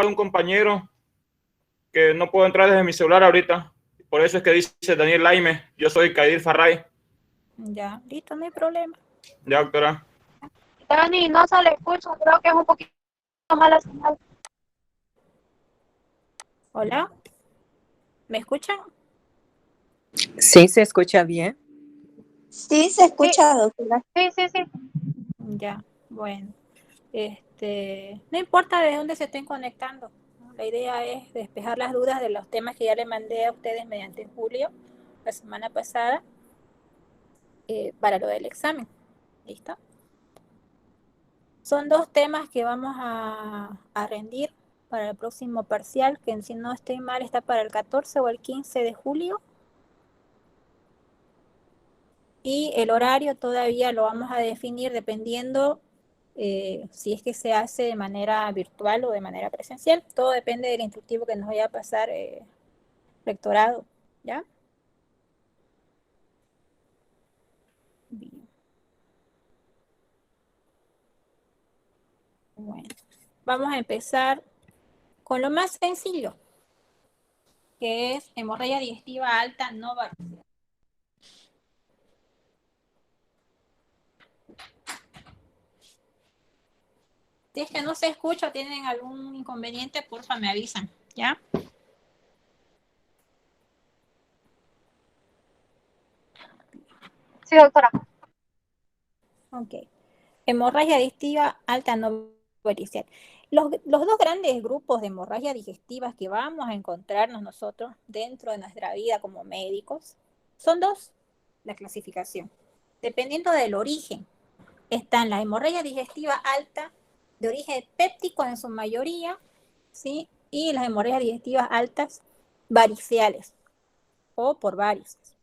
un compañero que no puedo entrar desde mi celular ahorita. Por eso es que dice Daniel Laime. Yo soy Kadir Farray. Ya, listo, no hay problema. Ya, doctora. Dani, no se le escucha, creo que es un poquito mala señal. Hola, ¿me escuchan? Sí, se escucha bien. Sí, se escucha, doctora. Sí. Ya, bueno. No importa de dónde se estén conectando, ¿no? La idea es despejar las dudas de los temas que ya le mandé a ustedes mediante Julio la semana pasada para lo del examen. ¿Listo? Son 2 temas que vamos a rendir para el próximo parcial, que si no estoy mal está para el 14 o el 15 de julio. Y el horario todavía lo vamos a definir dependiendo si es que se hace de manera virtual o de manera presencial. Todo depende del instructivo que nos vaya a pasar rectorado, ¿ya? Bien. Bueno, vamos a empezar con lo más sencillo, que es hemorragia digestiva alta no varicela. Si es que no se escucha o tienen algún inconveniente, porfa me avisan, ¿ya? Sí, doctora. Ok. Hemorragia digestiva alta no varicela. Los 2 grandes grupos de hemorragias digestivas que vamos a encontrarnos nosotros dentro de nuestra vida como médicos son 2, la clasificación. Dependiendo del origen, están la hemorragia digestiva alta de origen péptico en su mayoría, ¿sí? Y las hemorragias digestivas altas variceales o por varices.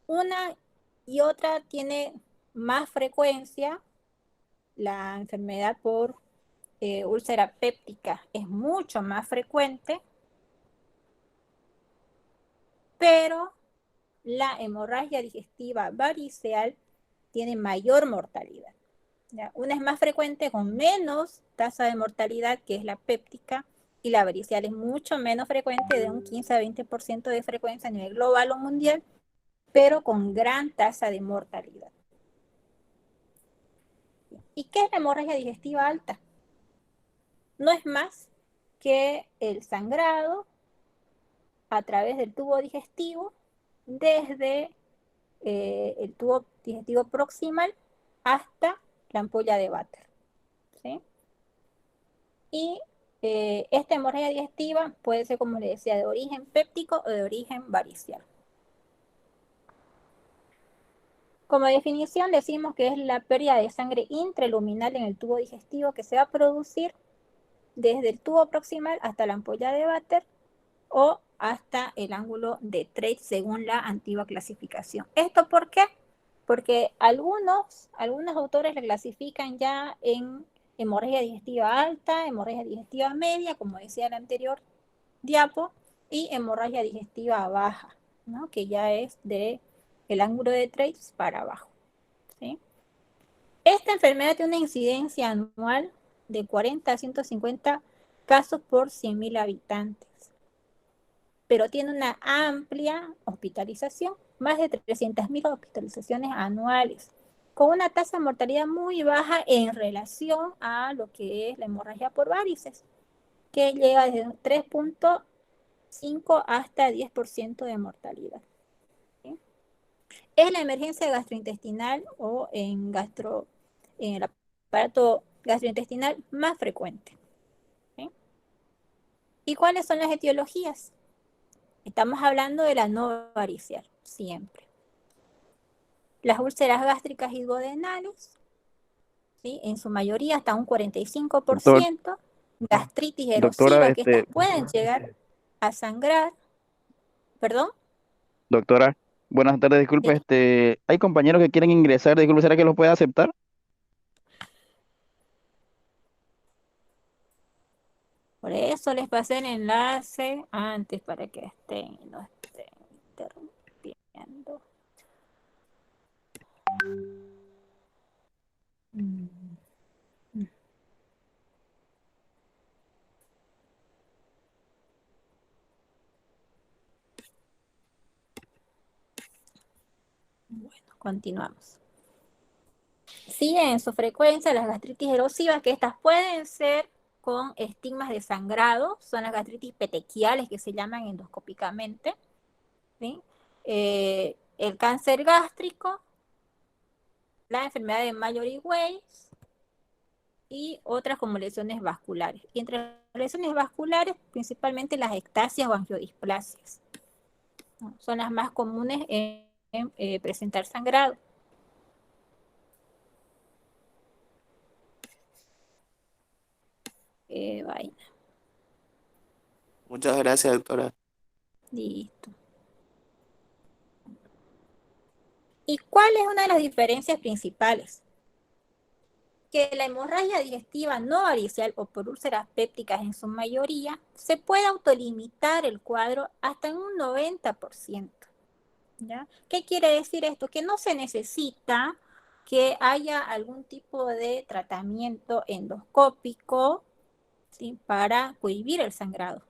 Una y otra tiene más frecuencia. La enfermedad por úlcera péptica es mucho más frecuente, pero la hemorragia digestiva variceal tiene mayor mortalidad. ¿Ya? Una es más frecuente con menos tasa de mortalidad, que es la péptica, y la varicial es mucho menos frecuente, de un 15 a 20% de frecuencia a nivel global o mundial, pero con gran tasa de mortalidad. ¿Y qué es la hemorragia digestiva alta? No es más que el sangrado a través del tubo digestivo, desde el tubo digestivo proximal hasta la ampolla de váter, ¿sí? Y esta hemorragia digestiva puede ser, como les decía, de origen péptico o de origen variceal. Como definición decimos que es la pérdida de sangre intraluminal en el tubo digestivo que se va a producir desde el tubo proximal hasta la ampolla de váter o hasta el ángulo de Treitz según la antigua clasificación. ¿Esto por qué? Porque algunos autores la clasifican ya en hemorragia digestiva alta, hemorragia digestiva media, como decía el anterior diapo, y hemorragia digestiva baja, ¿no? Que ya es de el ángulo de Treitz para abajo, ¿sí? Esta enfermedad tiene una incidencia anual de 40 a 150 casos por 100.000 habitantes, pero tiene una amplia hospitalización, más de 300.000 hospitalizaciones anuales, con una tasa de mortalidad muy baja en relación a lo que es la hemorragia por varices, que llega desde 3.5 hasta 10% de mortalidad. ¿Sí? Es la emergencia gastrointestinal o en el aparato gastrointestinal más frecuente. ¿Sí? ¿Y cuáles son las etiologías? Estamos hablando de la no varicial, siempre. Las úlceras gástricas y duodenales, ¿sí? En su mayoría hasta un 45%. Gastritis Doctora, erosiva, que estas pueden llegar a sangrar. ¿Perdón? doctora, buenas tardes, disculpe, Sí. hay compañeros que quieren ingresar, disculpe, ¿será que los puede aceptar? Por eso les pasé el enlace antes para que no estén interrumpiendo. Bueno, continuamos. Siguen en su frecuencia las gastritis erosivas, que estas pueden ser con estigmas de sangrado, son las gastritis petequiales que se llaman endoscópicamente, ¿sí? El cáncer gástrico, la enfermedad de Mallory-Weiss y otras como lesiones vasculares. Y entre las lesiones vasculares, principalmente las ectasias o angiodisplasias, ¿no? Son las más comunes en presentar sangrado. Vaina. Muchas gracias, doctora. Listo. ¿Y cuál es una de las diferencias principales? Que la hemorragia digestiva no varicial o por úlceras pépticas en su mayoría se puede autolimitar el cuadro hasta en un 90%. ¿Ya? ¿Qué quiere decir esto? Que no se necesita que haya algún tipo de tratamiento endoscópico, ¿sí?, para cohibir el sangrado,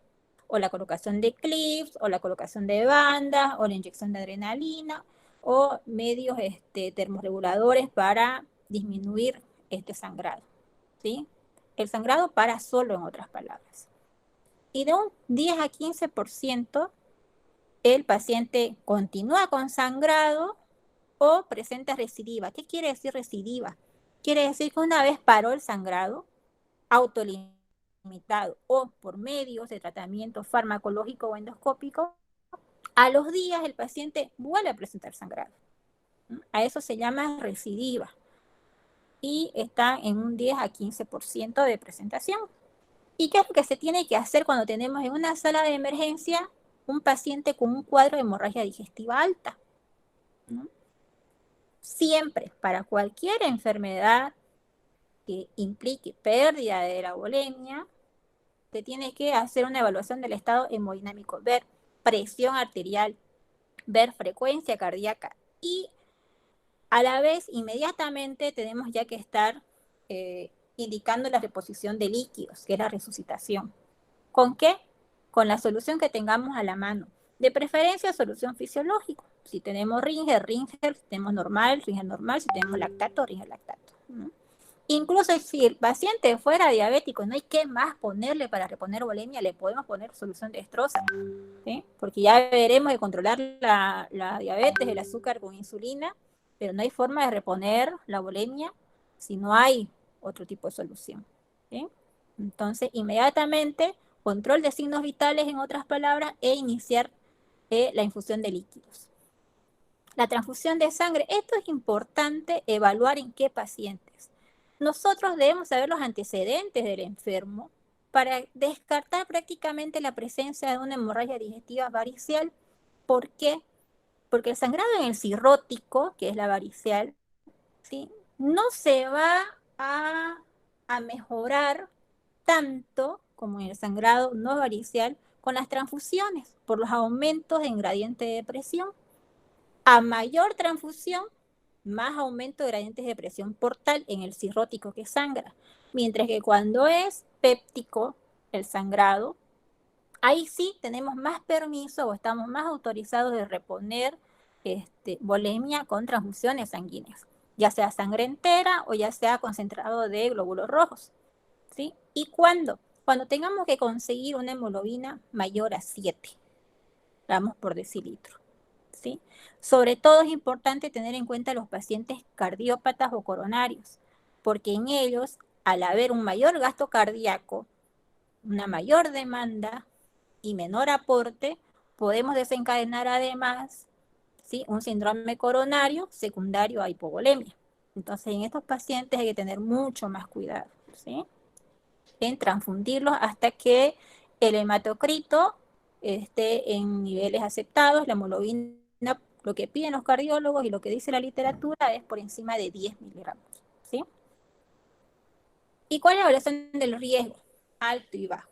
o la colocación de clips, o la colocación de bandas, o la inyección de adrenalina, o medios termorreguladores para disminuir este sangrado, ¿sí? El sangrado para solo, en otras palabras. Y de un 10 a 15%, el paciente continúa con sangrado o presenta recidiva. ¿Qué quiere decir recidiva? Quiere decir que una vez paró el sangrado, autolimitado o por medios de tratamiento farmacológico o endoscópico, a los días el paciente vuelve a presentar sangrado. A eso se llama recidiva y está en un 10 a 15% de presentación. ¿Y qué es lo que se tiene que hacer cuando tenemos en una sala de emergencia un paciente con un cuadro de hemorragia digestiva alta? ¿No? Siempre, para cualquier enfermedad que implique pérdida de la volemia, se tiene que hacer una evaluación del estado hemodinámico, ver presión arterial, ver frecuencia cardíaca y a la vez inmediatamente tenemos ya que estar indicando la reposición de líquidos, que es la resucitación. ¿Con qué? Con la solución que tengamos a la mano. De preferencia, solución fisiológica. Si tenemos Ringer, Ringer. Si tenemos normal, Ringer normal. Si tenemos lactato, Ringer lactato. ¿No? Incluso si el paciente fuera diabético, no hay qué más ponerle para reponer volemia, le podemos poner solución dextrosa, ¿sí? Porque ya veremos de controlar la diabetes, el azúcar con insulina, pero no hay forma de reponer la volemia si no hay otro tipo de solución, ¿sí? Entonces, inmediatamente, control de signos vitales, en otras palabras, e iniciar la infusión de líquidos. La transfusión de sangre, esto es importante evaluar en qué pacientes. Nosotros debemos saber los antecedentes del enfermo para descartar prácticamente la presencia de una hemorragia digestiva varicial. ¿Por qué? Porque el sangrado en el cirrótico, que es la varicial, ¿sí?, no se va a mejorar tanto como en el sangrado no varicial con las transfusiones por los aumentos en gradiente de presión. A mayor transfusión, más aumento de gradientes de presión portal en el cirrótico que sangra. Mientras que cuando es péptico el sangrado, ahí sí tenemos más permiso o estamos más autorizados de reponer volemia con transfusiones sanguíneas, ya sea sangre entera o ya sea concentrado de glóbulos rojos, ¿sí? ¿Y cuándo? Cuando tengamos que conseguir una hemoglobina mayor a 7 gramos por decilitro, ¿sí? Sobre todo es importante tener en cuenta los pacientes cardiópatas o coronarios, porque en ellos, al haber un mayor gasto cardíaco, una mayor demanda y menor aporte, podemos desencadenar además, ¿sí?, un síndrome coronario secundario a hipovolemia. Entonces, en estos pacientes hay que tener mucho más cuidado, ¿sí?, en transfundirlos hasta que el hematocrito esté en niveles aceptados. La hemoglobina, lo que piden los cardiólogos y lo que dice la literatura, es por encima de 10 miligramos, ¿sí? ¿Y cuál es la evaluación del riesgo? Alto y bajo.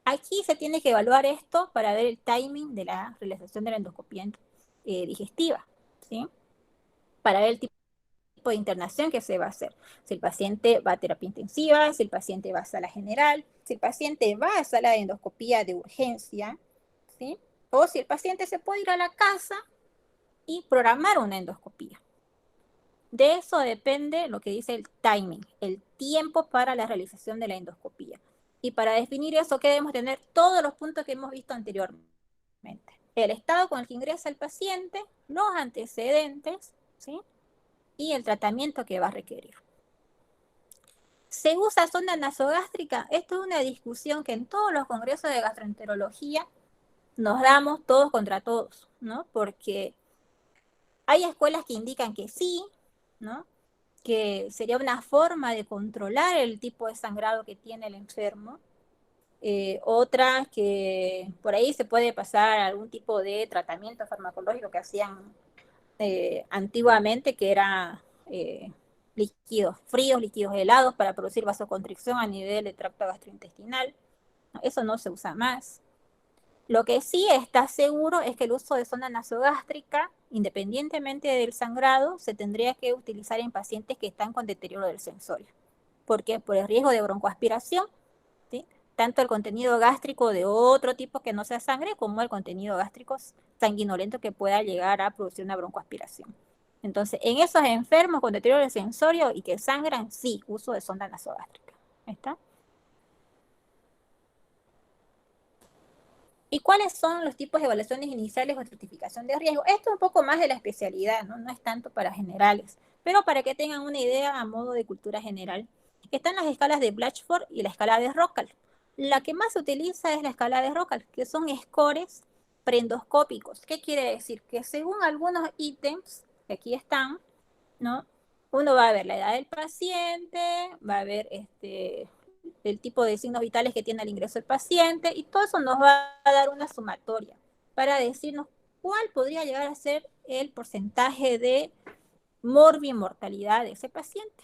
Aquí se tiene que evaluar esto para ver el timing de la realización de la endoscopía digestiva, ¿sí?, para ver el tipo de internación que se va a hacer. Si el paciente va a terapia intensiva, si el paciente va a sala general, si el paciente va a sala de endoscopía de urgencia, ¿sí?, o si el paciente se puede ir a la casa y programar una endoscopía. De eso depende lo que dice el timing, el tiempo para la realización de la endoscopía. Y para definir eso, ¿qué debemos tener? Todos los puntos que hemos visto anteriormente. El estado con el que ingresa el paciente, los antecedentes, ¿sí? Y el tratamiento que va a requerir. ¿Se usa sonda nasogástrica? Esto es una discusión que en todos los congresos de gastroenterología nos damos todos contra todos, ¿no? Porque hay escuelas que indican que sí, ¿no? Que sería una forma de controlar el tipo de sangrado que tiene el enfermo. Otras que por ahí se puede pasar algún tipo de tratamiento farmacológico que hacían antiguamente, que era líquidos fríos, líquidos helados para producir vasoconstricción a nivel del tracto gastrointestinal. Eso no se usa más. Lo que sí está seguro es que el uso de sonda nasogástrica, independientemente del sangrado, se tendría que utilizar en pacientes que están con deterioro del sensorio. ¿Por qué? Por el riesgo de broncoaspiración, ¿sí? Tanto el contenido gástrico de otro tipo que no sea sangre, como el contenido gástrico sanguinolento que pueda llegar a producir una broncoaspiración. Entonces, en esos enfermos con deterioro del sensorio y que sangran, sí, uso de sonda nasogástrica. ¿Está? ¿Y cuáles son los tipos de evaluaciones iniciales o estratificación de riesgo? Esto es un poco más de la especialidad, ¿no? No es tanto para generales, pero para que tengan una idea a modo de cultura general. Están las escalas de Blatchford y la escala de Rockall. La que más se utiliza es la escala de Rockall, que son scores preendoscópicos. ¿Qué quiere decir? Que según algunos ítems que aquí están, ¿no? Uno va a ver la edad del paciente, va a ver el tipo de signos vitales que tiene al ingreso del paciente, y todo eso nos va a dar una sumatoria para decirnos cuál podría llegar a ser el porcentaje de mortalidad de ese paciente,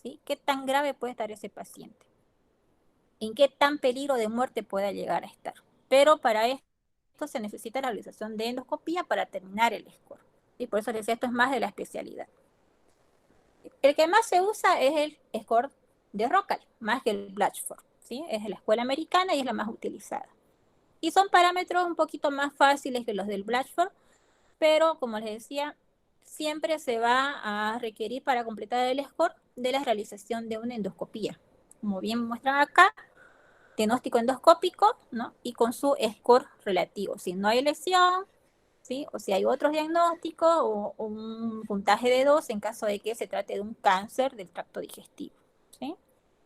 ¿sí? ¿Qué tan grave puede estar ese paciente? ¿En qué tan peligro de muerte pueda llegar a estar? Pero para esto se necesita la realización de endoscopía para terminar el score. Y por eso les decía, esto es más de la especialidad. El que más se usa es el score de Rockall, más que el Blatchford, ¿sí? Es de la escuela americana y es la más utilizada. Y son parámetros un poquito más fáciles que los del Blatchford, pero como les decía, siempre se va a requerir para completar el score de la realización de una endoscopía. Como bien muestran acá, diagnóstico endoscópico, ¿no? Y con su score relativo. Si no hay lesión, ¿sí? O si hay otros diagnósticos o un puntaje de 2 en caso de que se trate de un cáncer del tracto digestivo, ¿sí?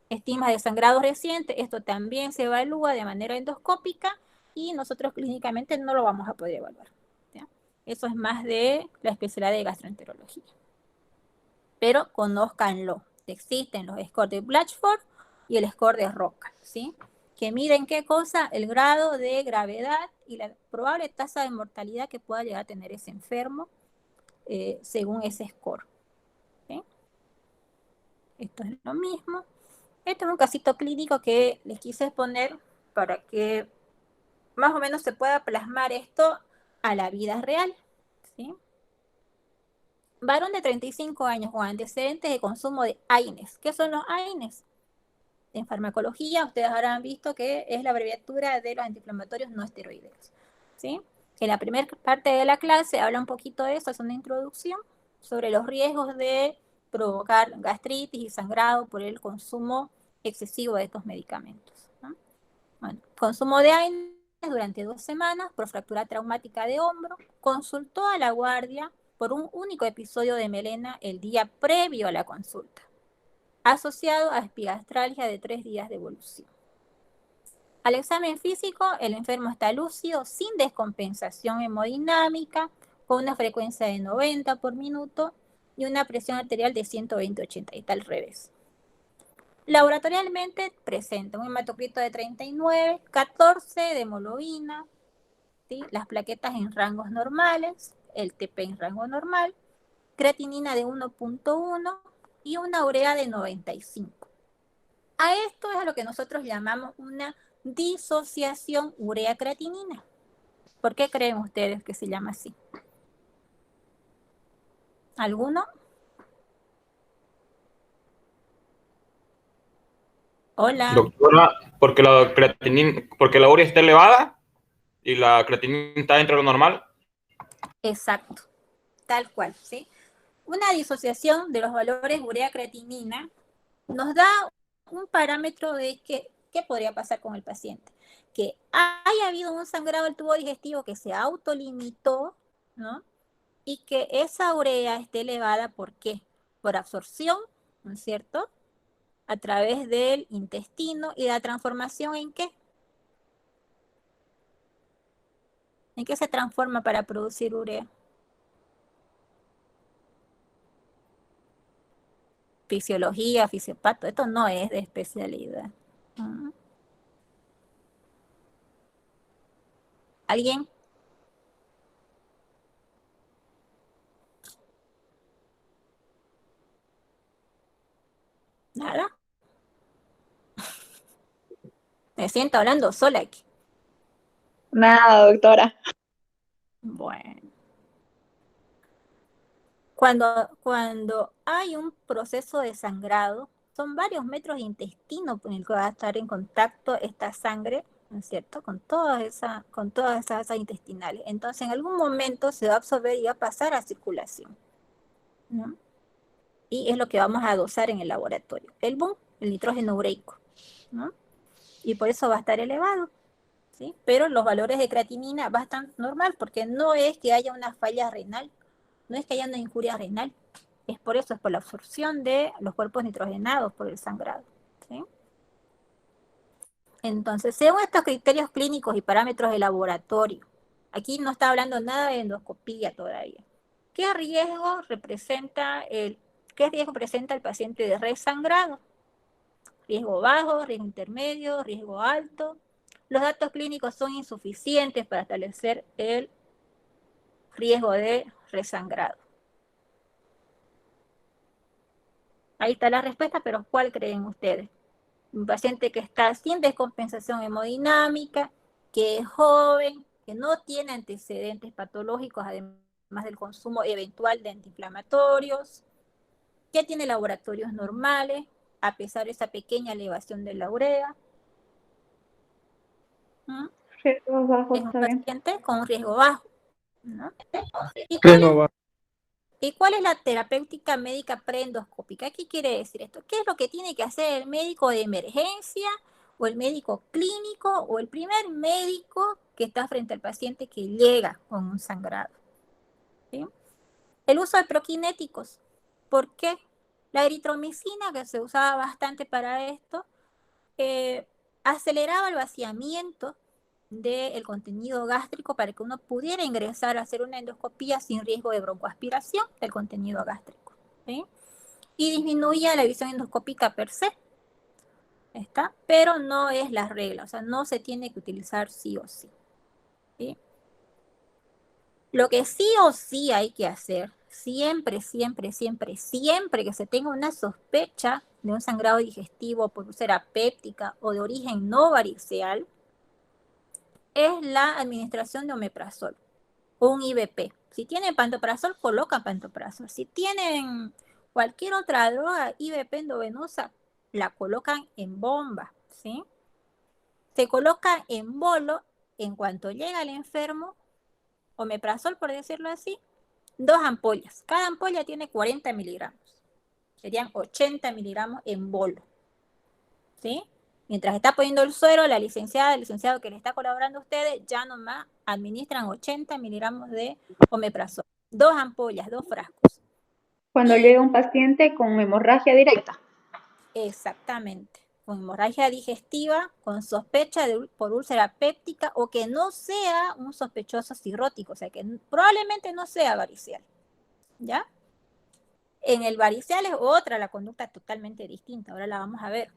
Estimas de sangrado reciente, esto también se evalúa de manera endoscópica y nosotros clínicamente no lo vamos a poder evaluar, ¿ya? Eso es más de la especialidad de gastroenterología. Pero conózcanlo, existen los scores de Blatchford y el score de Rockall, ¿sí? Que miden qué cosa, el grado de gravedad y la probable tasa de mortalidad que pueda llegar a tener ese enfermo según ese score, ¿sí? Esto es lo mismo. Esto es un casito clínico que les quise poner para que más o menos se pueda plasmar esto a la vida real, ¿sí? Varón de 35 años con antecedentes de consumo de AINES. ¿Qué son los AINES? En farmacología ustedes habrán visto que es la abreviatura de los antiinflamatorios no esteroideos, ¿sí? En la primera parte de la clase habla un poquito de eso, es una introducción sobre los riesgos de provocar gastritis y sangrado por el consumo excesivo de estos medicamentos, ¿no? Bueno, consumo de AINES durante 2 semanas por fractura traumática de hombro, consultó a la guardia por un único episodio de melena el día previo a la consulta, asociado a epigastralgia de 3 días de evolución. Al examen físico, el enfermo está lúcido, sin descompensación hemodinámica, con una frecuencia de 90 por minuto y una presión arterial de 120/80, y está al revés. Laboratorialmente presenta un hematocrito de 39, 14 de hemoglobina, ¿sí? Las plaquetas en rangos normales, el TP en rango normal, creatinina de 1.1 y una urea de 95. A esto es a lo que nosotros llamamos una disociación urea-creatinina. ¿Por qué creen ustedes que se llama así? ¿Alguno? Hola. Doctora, porque la creatinina, porque la urea está elevada y la creatinina está dentro de lo normal. Exacto. tal cual, ¿sí? Una disociación de los valores urea-creatinina nos da un parámetro de qué podría pasar con el paciente. Que haya habido un sangrado del tubo digestivo que se autolimitó, ¿no? Y que esa urea esté elevada, ¿por qué? Por absorción, ¿no es cierto? A través del intestino y la transformación ¿en qué? ¿En qué se transforma para producir urea? Fisiología, fisiopato, esto no es de especialidad. ¿Alguien? ¿Nada? Me siento hablando sola aquí. Nada, doctora. Bueno. Cuando hay un proceso de sangrado, son varios metros de intestino con el que va a estar en contacto esta sangre, ¿no es cierto? Con todas esas asas intestinales. Entonces, en algún momento se va a absorber y va a pasar a circulación, ¿no? Y es lo que vamos a dosar en el laboratorio. El BUN, el nitrógeno ureico, ¿no? Y por eso va a estar elevado, ¿sí? Pero los valores de creatinina van a estar normal, porque no es que haya una falla renal, no es que haya una injuria renal, es por eso, es por la absorción de los cuerpos nitrogenados por el sangrado, ¿sí? Entonces, según estos criterios clínicos y parámetros de laboratorio, aquí no está hablando nada de endoscopía todavía. ¿Qué riesgo presenta el paciente de resangrado? Riesgo bajo, riesgo intermedio, riesgo alto. Los datos clínicos son insuficientes para establecer el riesgo de resangrado. Ahí está la respuesta, pero ¿cuál creen ustedes? Un paciente que está sin descompensación hemodinámica, que es joven, que no tiene antecedentes patológicos, además del consumo eventual de antiinflamatorios, que tiene laboratorios normales, a pesar de esa pequeña elevación de la urea. Riesgo bajo, Es un está bien. paciente con un riesgo bajo, ¿no? Riesgo ¿Y cuál es la terapéutica médica preendoscópica? ¿Qué quiere decir esto? ¿Qué es lo que tiene que hacer el médico de emergencia o el médico clínico o el primer médico que está frente al paciente que llega con un sangrado? ¿Sí? El uso de prokinéticos. ¿Por qué? La eritromicina, que se usaba bastante para esto, aceleraba el vaciamiento del contenido gástrico para que uno pudiera ingresar a hacer una endoscopía sin riesgo de broncoaspiración del contenido gástrico, ¿sí? Y disminuía la visión endoscópica per se, ¿está? Pero no es la regla, o sea, no se tiene que utilizar sí o sí, ¿sí? Lo que sí o sí hay que hacer, siempre, siempre, siempre, siempre que se tenga una sospecha de un sangrado digestivo por úlcera péptica o de origen no variceal, es la administración de omeprazol o un IVP. Si tienen pantoprazol, colocan pantoprazol. Si tienen cualquier otra droga IVP endovenosa, la colocan en bomba, ¿sí? Se coloca en bolo en cuanto llega el enfermo, omeprazol por decirlo así, 2 ampollas. Cada ampolla tiene 40 miligramos. Serían 80 miligramos en bolo, ¿sí? Mientras está poniendo el suero, la licenciada, el licenciado que le está colaborando a ustedes, ya nomás administran 80 miligramos de omeprazol. 2 ampollas, 2 frascos. Cuando llega un paciente con hemorragia directa. Exactamente. Con hemorragia digestiva, con sospecha por úlcera péptica o que no sea un sospechoso cirrótico, o sea que probablemente no sea varicial, ¿ya? En el varicial es otra la conducta totalmente distinta, ahora la vamos a ver.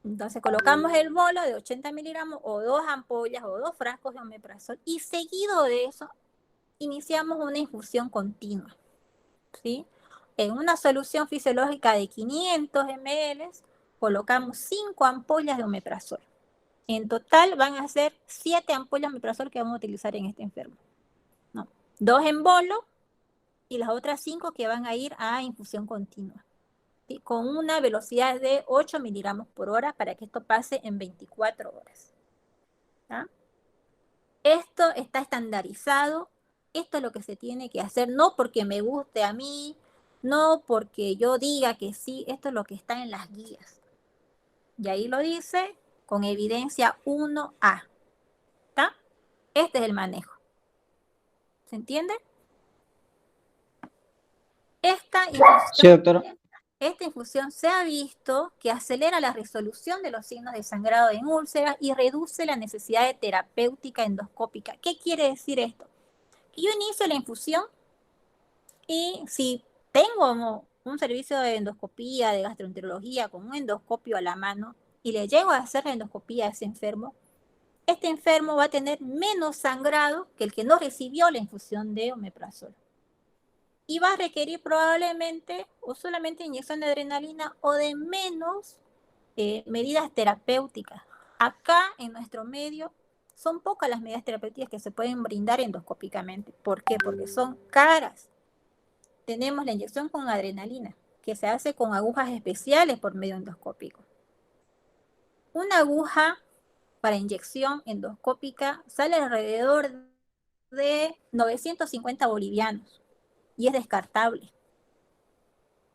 Entonces colocamos el bolo de 80 miligramos o 2 ampollas o 2 frascos de omeprazol y seguido de eso iniciamos una infusión continua, ¿sí? En una solución fisiológica de 500 ml colocamos 5 ampollas de omeprazol. En total van a ser 7 ampollas de omeprazol que vamos a utilizar en este enfermo, ¿no? 2 en bolo y las otras 5 que van a ir a infusión continua, ¿sí? Con una velocidad de 8 miligramos por hora para que esto pase en 24 horas. ¿Ya? Esto está estandarizado esto es lo que se tiene que hacer, no porque me guste a mí, no porque yo diga que sí, esto es lo que está en las guías. Y ahí lo dice con evidencia 1A. ¿Está? Este es el manejo. ¿Se entiende? Sí, doctora. Esta infusión se ha visto que acelera la resolución de los signos de sangrado en úlceras y reduce la necesidad de terapéutica endoscópica. ¿Qué quiere decir esto? Que yo inicio la infusión y si tengo un servicio de endoscopía, de gastroenterología, con un endoscopio a la mano, y le llego a hacer la endoscopía a ese enfermo, este enfermo va a tener menos sangrado que el que no recibió la infusión de omeprazol. Y va a requerir probablemente o solamente inyección de adrenalina o de menos medidas terapéuticas. Acá en nuestro medio son pocas las medidas terapéuticas que se pueden brindar endoscópicamente. ¿Por qué? Porque son caras. Tenemos la inyección con adrenalina, que se hace con agujas especiales por medio endoscópico. Una aguja para inyección endoscópica sale alrededor de 950 bolivianos y es descartable.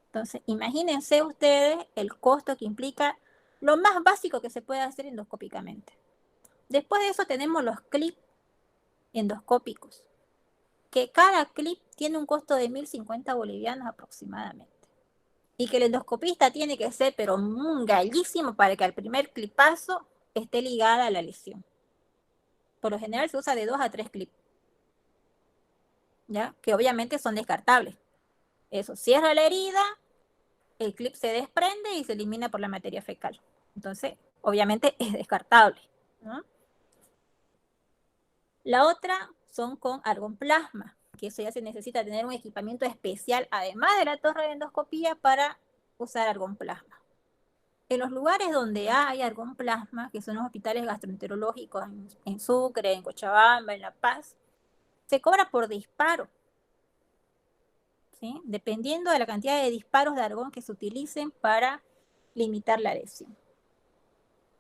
Entonces, imagínense ustedes el costo que implica lo más básico que se puede hacer endoscópicamente. Después de eso tenemos los clips endoscópicos, que cada clip tiene un costo de 1.050 bolivianos aproximadamente. Y que el endoscopista tiene que ser, pero un gallísimo para que al primer clipazo esté ligada a la lesión. Por lo general se usa de 2 a 3 clips, ¿ya? Que obviamente son descartables. Eso cierra la herida, el clip se desprende y se elimina por la materia fecal. Entonces, obviamente es descartable, ¿no? La otra son con argonplasma, que eso ya se necesita tener un equipamiento especial, además de la torre de endoscopía, para usar argonplasma. En los lugares donde hay argonplasma, que son los hospitales gastroenterológicos en Sucre, en Cochabamba, en La Paz, se cobra por disparo, ¿sí? Dependiendo de la cantidad de disparos de argón que se utilicen para limitar la lesión.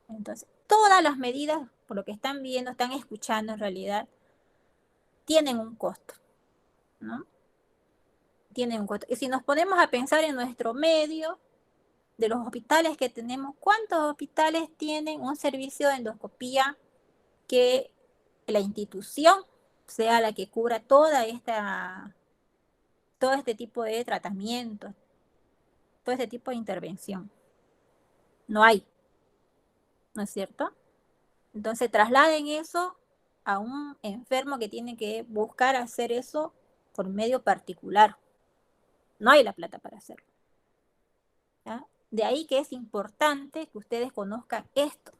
Entonces, todas las medidas, por lo que están viendo, están escuchando en realidad, tienen un costo, ¿no? Tienen un costo. Y si nos ponemos a pensar en nuestro medio, de los hospitales que tenemos, ¿cuántos hospitales tienen un servicio de endoscopía que la institución sea la que cubra todo este tipo de tratamientos, todo este tipo de intervención? No hay, ¿no es cierto? Entonces trasladen eso a un enfermo que tiene que buscar hacer eso por medio particular. No hay la plata para hacerlo, ¿ya? De ahí que es importante que ustedes conozcan esto,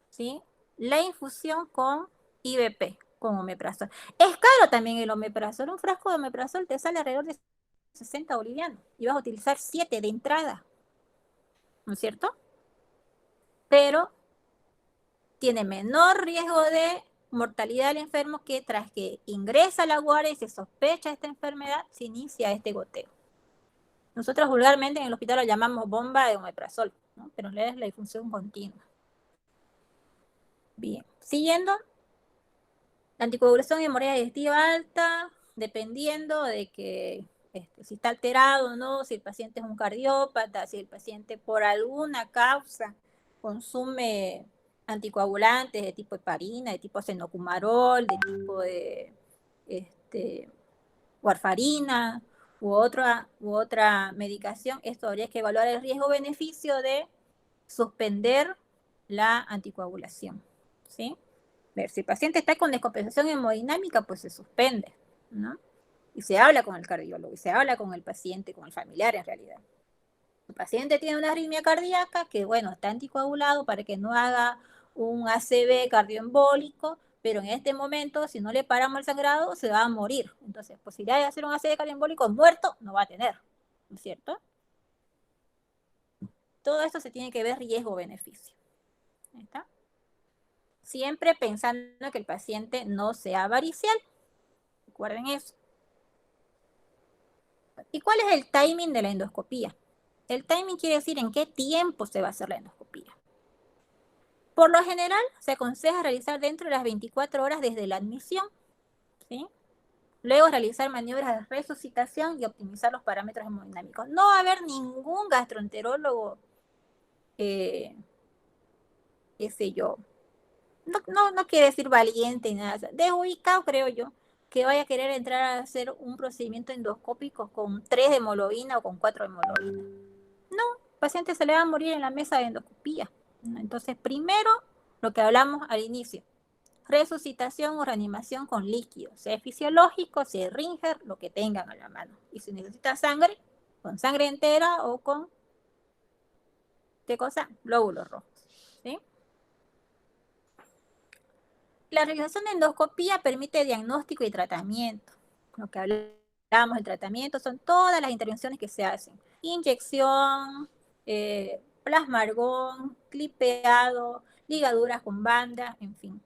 ¿sí? La infusión con IVP, con omeprazol. Es caro también el omeprazol. Un frasco de omeprazol te sale alrededor de 60 bolivianos y vas a utilizar 7 de entrada, ¿no es cierto? Pero tiene menor riesgo de mortalidad del enfermo que tras que ingresa a la guardia y se sospecha esta enfermedad, se inicia este goteo. Nosotros vulgarmente en el hospital lo llamamos bomba de omeprazol, ¿no? Pero en realidad es la infusión continua. Bien, siguiendo, la anticoagulación en hemorragia digestiva alta, dependiendo de que si está alterado o no, si el paciente es un cardiópata, si el paciente por alguna causa consume anticoagulantes de tipo heparina, de tipo cenocumarol, de tipo de warfarina u otra medicación, esto habría que evaluar el riesgo-beneficio de suspender la anticoagulación, ¿sí? Ver, si el paciente está con descompensación hemodinámica, pues se suspende, ¿no? Y se habla con el cardiólogo, y se habla con el paciente, con el familiar en realidad. El paciente tiene una arritmia cardíaca que, bueno, está anticoagulado para que no haga un ACV cardioembólico, pero en este momento, si no le paramos el sangrado, se va a morir. Entonces, posibilidad de hacer un ACV cardioembólico muerto no va a tener, ¿no es cierto? Todo esto se tiene que ver riesgo-beneficio. ¿Está? Siempre pensando que el paciente no sea varicial. Recuerden eso. ¿Y cuál es el timing de la endoscopía? El timing quiere decir en qué tiempo se va a hacer la endoscopía. Por lo general, se aconseja realizar dentro de las 24 horas desde la admisión, ¿sí? Luego realizar maniobras de resucitación y optimizar los parámetros hemodinámicos. No va a haber ningún gastroenterólogo, qué sé yo, no quiere decir valiente ni nada, desubicado creo yo, que vaya a querer entrar a hacer un procedimiento endoscópico con 3 de hemoglobina o con 4 de hemoglobina. No, el paciente se le va a morir en la mesa de endoscopía. Entonces, primero, lo que hablamos al inicio, resucitación o reanimación con líquido, sea fisiológico, sea Ringer, lo que tengan a la mano. Y si necesita sangre, con sangre entera o con, ¿qué cosa? Glóbulos rojos, ¿sí? La realización de endoscopía permite diagnóstico y tratamiento. Lo que hablamos del tratamiento son todas las intervenciones que se hacen. Inyección, plasma argón, clipeado, ligaduras con banda, en fin.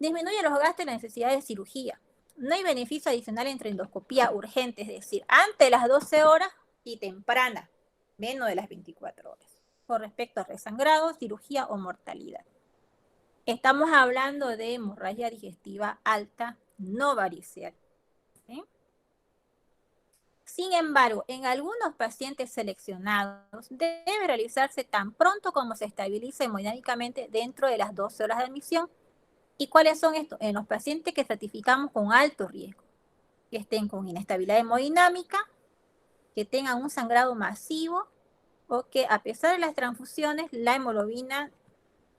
Disminuye los gastos y la necesidad de cirugía. No hay beneficio adicional entre endoscopía urgente, es decir, antes de las 12 horas y temprana, menos de las 24 horas, con respecto a resangrado, cirugía o mortalidad. Estamos hablando de hemorragia digestiva alta, no variceal. ¿Sí? Sin embargo, en algunos pacientes seleccionados debe realizarse tan pronto como se estabilice hemodinámicamente dentro de las 12 horas de admisión. ¿Y cuáles son estos? En los pacientes que estratificamos con alto riesgo, que estén con inestabilidad hemodinámica, que tengan un sangrado masivo o que a pesar de las transfusiones la hemoglobina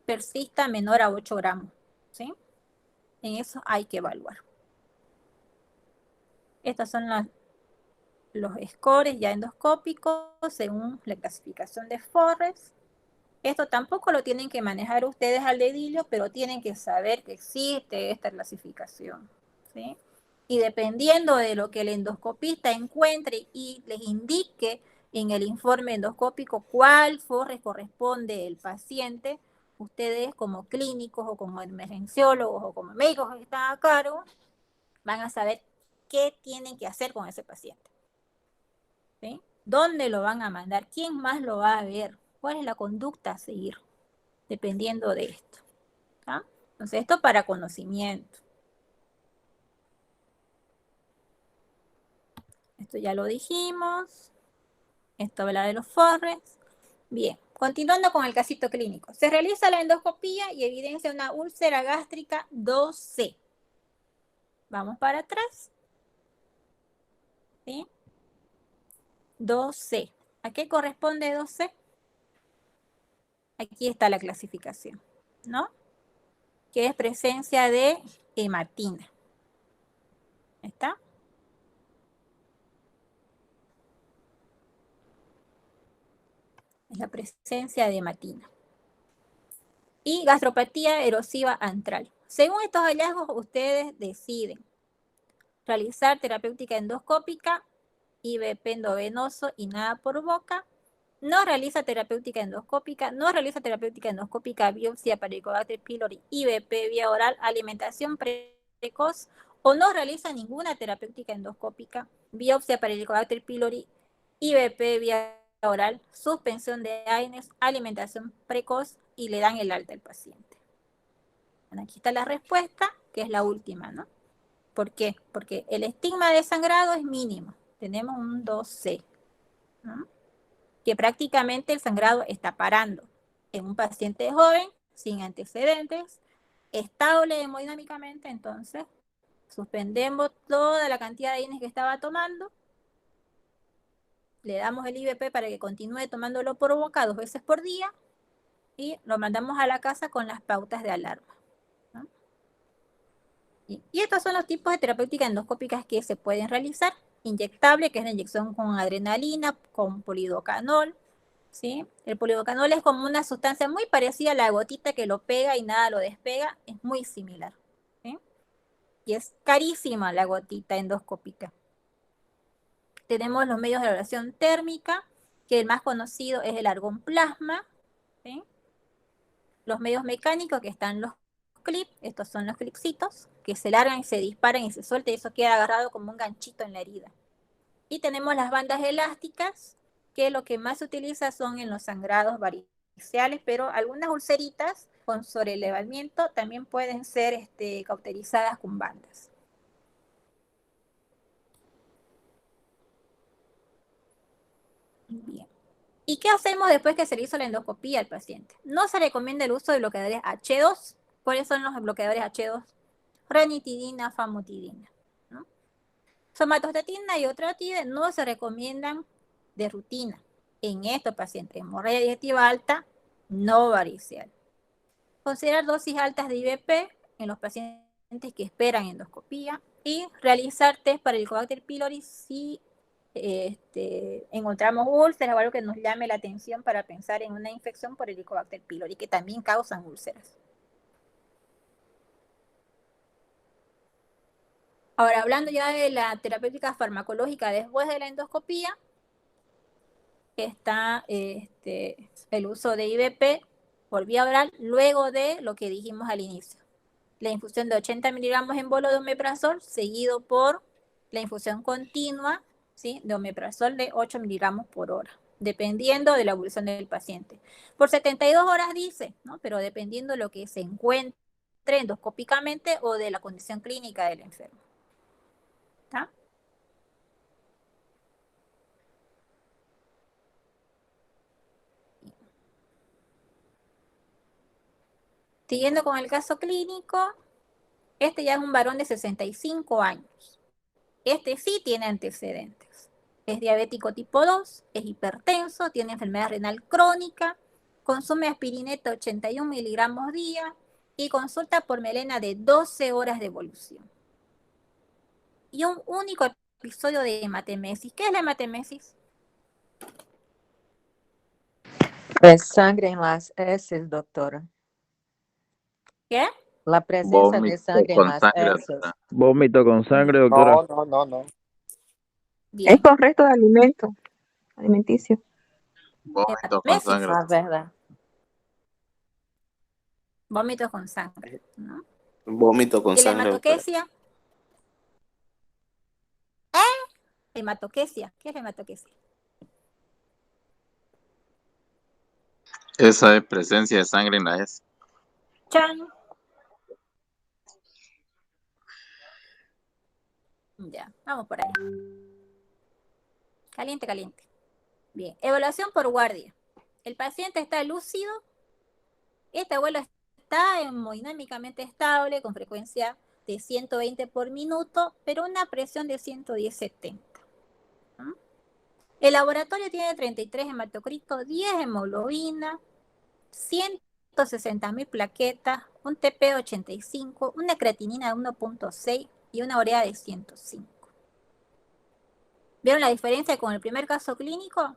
persista menor a 8 gramos. ¿Sí? En eso hay que evaluar. Estos son los scores ya endoscópicos según la clasificación de Forrest. Esto tampoco lo tienen que manejar ustedes al dedillo, pero tienen que saber que existe esta clasificación, ¿sí? Y dependiendo de lo que el endoscopista encuentre y les indique en el informe endoscópico cuál Forrest corresponde el paciente, ustedes como clínicos o como emergenciólogos o como médicos que están a cargo, van a saber qué tienen que hacer con ese paciente, ¿sí? ¿Dónde lo van a mandar? ¿Quién más lo va a ver? ¿Cuál es la conducta a seguir? Dependiendo de esto. ¿Ah? Entonces, esto para conocimiento. Esto ya lo dijimos. Esto habla de los Forrest. Bien, continuando con el casito clínico. Se realiza la endoscopía y evidencia una úlcera gástrica 2C. Vamos para atrás. ¿Sí? 2C. ¿A qué corresponde 2C? Aquí está la clasificación, ¿no? Que es presencia de hematina. ¿Está? Es la presencia de hematina. Y gastropatía erosiva antral. Según estos hallazgos, ustedes deciden realizar terapéutica endoscópica, IVP endovenoso y nada por boca. No realiza terapéutica endoscópica, no realiza terapéutica endoscópica, biopsia para Helicobacter pylori, IVP vía oral, alimentación precoz, o no realiza ninguna terapéutica endoscópica, biopsia para Helicobacter pylori, IVP vía oral, suspensión de AINES, alimentación precoz y le dan el alta al paciente. Bueno, aquí está la respuesta, que es la última, ¿no? ¿Por qué? Porque el estigma de sangrado es mínimo. Tenemos un 2C, ¿no? Que prácticamente el sangrado está parando en un paciente joven, sin antecedentes, estable hemodinámicamente, entonces suspendemos toda la cantidad de AINES que estaba tomando, le damos el IVP para que continúe tomándolo por boca 2 veces por día y lo mandamos a la casa con las pautas de alarma, ¿no? Y estos son los tipos de terapéuticas endoscópicas que se pueden realizar. Inyectable, que es la inyección con adrenalina, con polidocanol, ¿sí? El polidocanol es como una sustancia muy parecida a la gotita que lo pega y nada lo despega, es muy similar, ¿sí? Y es carísima la gotita endoscópica. Tenemos los medios de evaluación térmica, que el más conocido es el argón plasma, ¿sí? Los medios mecánicos, que están los clips, estos son los clipsitos, que se largan y se disparan y se sueltan y eso queda agarrado como un ganchito en la herida. Y tenemos las bandas elásticas, que lo que más se utiliza son en los sangrados varicoses. variciales, pero algunas ulceritas con sobrelevamiento también pueden ser cauterizadas con bandas. Bien. ¿Y qué hacemos después que se le hizo la endoscopía al paciente? No se recomienda el uso de bloqueadores H2. ¿Cuáles son los bloqueadores H2? Ranitidina, famotidina, ¿no? Somatostatina y otrotide no se recomiendan de rutina en estos pacientes. Hemorragia digestiva alta, no varicial. Considerar dosis altas de IVP en los pacientes que esperan endoscopía y realizar test para el Helicobacter pylori si encontramos úlceras o algo que nos llame la atención para pensar en una infección por Helicobacter pylori, que también causan úlceras. Ahora, hablando ya de la terapéutica farmacológica después de la endoscopía, está el uso de IVP por vía oral luego de lo que dijimos al inicio. La infusión de 80 miligramos en bolo de omeprazol seguido por la infusión continua, ¿sí?, de omeprazol de 8 miligramos por hora, dependiendo de la evolución del paciente. Por 72 horas dice, ¿no?, pero dependiendo de lo que se encuentre endoscópicamente o de la condición clínica del enfermo. ¿Está? Siguiendo con el caso clínico, este ya es un varón de 65 años. Este sí tiene antecedentes. Es diabético tipo 2, es hipertenso, tiene enfermedad renal crónica, consume aspirineta 81 miligramos día y consulta por melena de 12 horas de evolución. Y un único episodio de hematemesis. ¿Qué es la hematemesis? Es sangre en las heces, doctora. ¿Qué? La presencia de sangre en las heces. Vómito con sangre, doctora. No. Bien. Es correcto de alimenticio. Vómito con Hematemesis. sangre. Ah, verdad. Vómitos con sangre, ¿no? Vómito con ¿Y la sangre. hematoquesia? Hematoquesia. ¿Qué es la hematoquesia? Esa es presencia de sangre en la heces. ¡Chan! Ya, vamos por ahí. Caliente. Bien, evaluación por guardia. El paciente está lúcido. Este abuelo está hemodinámicamente estable con frecuencia de 120 por minuto, pero una presión de 110/70. ¿Mm? El laboratorio tiene 33 hematocrito, 10 hemoglobina, 160.000 plaquetas, un TP 85, una creatinina de 1.6 y una urea de 105. ¿Vieron la diferencia con el primer caso clínico?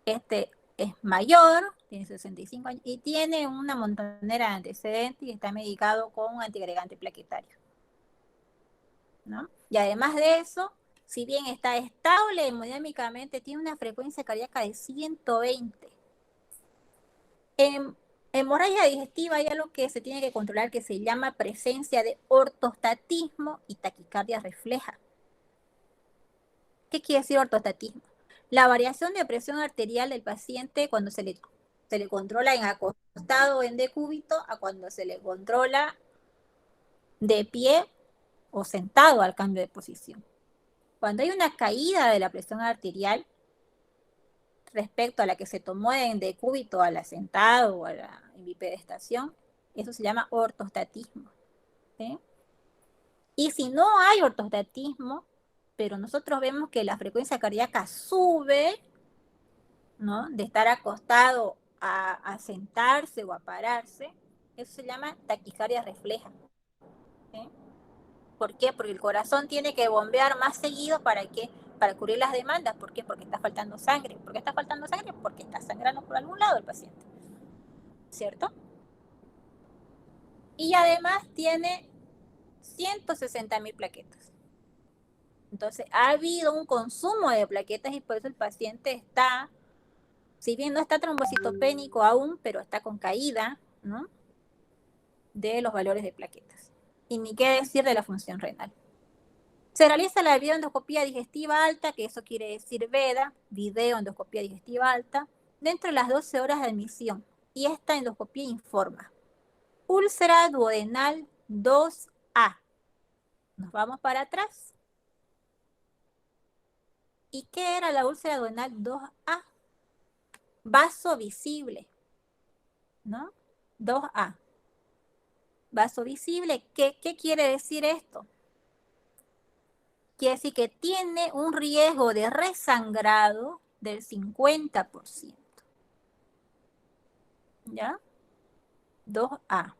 Este es mayor, tiene 65 años y tiene una montonera de antecedentes y está medicado con un antiagregante plaquetario, ¿no? Y además de eso, si bien está estable hemodinámicamente, tiene una frecuencia cardíaca de 120. En hemorragia digestiva hay algo que se tiene que controlar que se llama presencia de ortostatismo y taquicardia refleja. ¿Qué quiere decir ortostatismo? La variación de presión arterial del paciente cuando se le controla en acostado o en decúbito a cuando se le controla de pie o sentado al cambio de posición. Cuando hay una caída de la presión arterial respecto a la que se tomó en decúbito, a la sentado o a la en bipedestación, eso se llama ortostatismo, ¿sí? Y si no hay ortostatismo, pero nosotros vemos que la frecuencia cardíaca sube, ¿no?, de estar acostado a sentarse o a pararse, eso se llama taquicardia refleja, ¿sí? ¿Por qué? Porque el corazón tiene que bombear más seguido para cubrir las demandas. ¿Por qué? Porque está faltando sangre. ¿Por qué está faltando sangre? Porque está sangrando por algún lado el paciente, ¿cierto? Y además tiene 160.000 plaquetas. Entonces ha habido un consumo de plaquetas y por eso el paciente está, si bien no está trombocitopénico aún, pero está con caída, ¿no?, de los valores de plaquetas. Y ni qué decir de la función renal. Se realiza la videoendoscopía digestiva alta, que eso quiere decir VEDA, videoendoscopía digestiva alta, dentro de las 12 horas de admisión. Y esta endoscopía informa. Úlcera duodenal 2A. Nos vamos para atrás. ¿Y qué era la úlcera duodenal 2A? Vaso visible, ¿no? 2A. Vaso visible. ¿Qué quiere decir esto? Quiere decir que tiene un riesgo de resangrado del 50%. ¿Ya? 2A.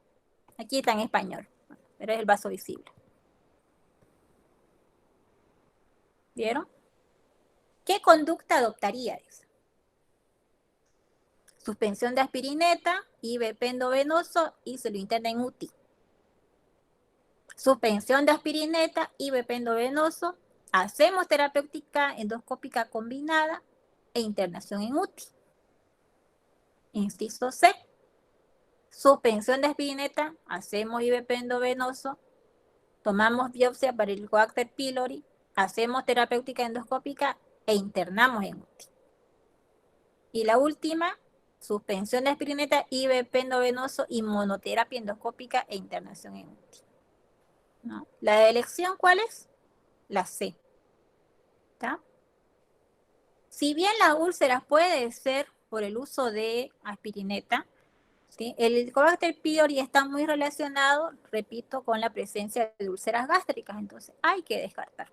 Aquí está en español, pero es el vaso visible. ¿Vieron? ¿Qué conducta adoptaríais? Suspensión de aspirineta, IV endovenoso y se lo interna en UTI. Suspensión de aspirineta, IV endovenoso, hacemos terapéutica endoscópica combinada e internación en UTI. Inciso C. Suspensión de aspirineta, hacemos IV endovenoso, tomamos biopsia para el Helicobacter pylori, hacemos terapéutica endoscópica e internamos en UTI. Y la última, suspensión de aspirineta, IV endovenoso y monoterapia endoscópica e internación en UTI. ¿No? La elección, ¿cuál es? La C. ¿Está? Si bien las úlceras puede ser por el uso de aspirineta, ¿sí? El Helicobacter pylori está muy relacionado, repito, con la presencia de úlceras gástricas, entonces hay que descartar,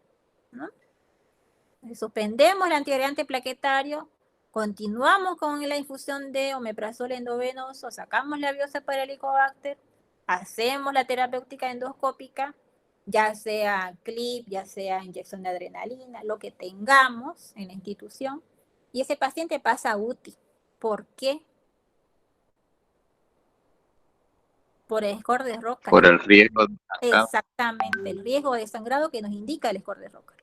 ¿no? Suspendemos el antiagregante plaquetario, continuamos con la infusión de omeprazol endovenoso, sacamos la biopsia para el Helicobacter, hacemos la terapéutica endoscópica, ya sea clip, ya sea inyección de adrenalina, lo que tengamos en la institución, y ese paciente pasa a UTI. ¿Por qué? Por el score de Roca. Por el riesgo de sangrado. Exactamente, el riesgo de sangrado que nos indica el score de Roca,